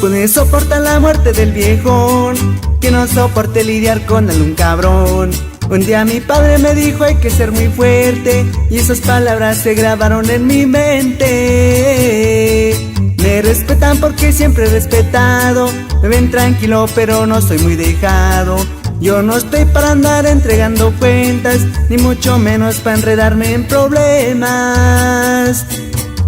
pude soportar la muerte del viejón, que no soporte lidiar con algún cabrón. Un día mi padre me dijo hay que ser muy fuerte, y esas palabras se grabaron en mi mente. Me respetan porque siempre he respetado, me ven tranquilo pero no soy muy dejado. Yo no estoy para andar entregando cuentas, ni mucho menos para enredarme en problemas.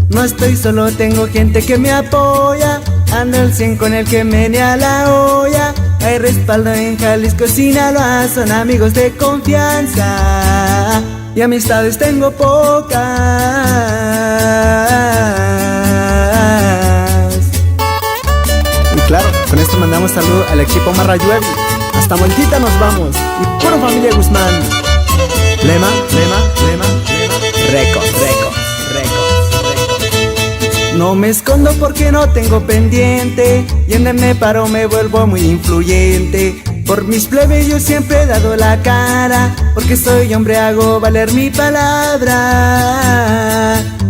No estoy solo, tengo gente que me apoya, ando al 100 con el que menea la olla. Hay respaldo en Jalisco, Sinaloa, son amigos de confianza, y amistades tengo pocas. Y claro, con esto mandamos saludo al equipo Marrayuevi. Hasta Moltita nos vamos, y pura familia Guzmán. Lema, lema, lema, lema. Récord, récord, récord. No me escondo porque no tengo pendiente, y en donde me paro me vuelvo muy influyente. Por mis plebes yo siempre he dado la cara, porque soy hombre, hago valer mi palabra.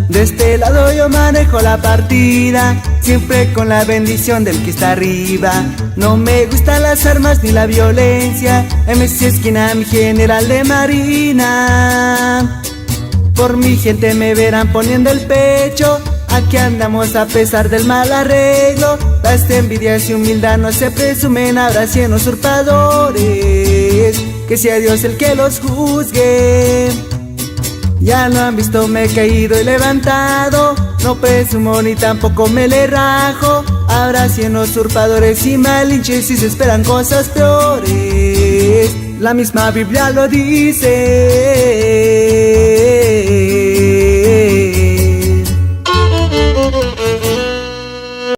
De este lado yo manejo la partida, siempre con la bendición del que está arriba. No me gustan las armas ni la violencia, MC Esquina, mi general de marina. Por mi gente me verán poniendo el pecho, aquí andamos a pesar del mal arreglo. Las envidias y humildad no se presumen, habrá 100 usurpadores, que sea Dios el que los juzgue. Ya lo han visto, me he caído y levantado, no presumo ni tampoco me le rajo. Habrá 100 usurpadores y malinches y se esperan cosas peores, la misma Biblia lo dice.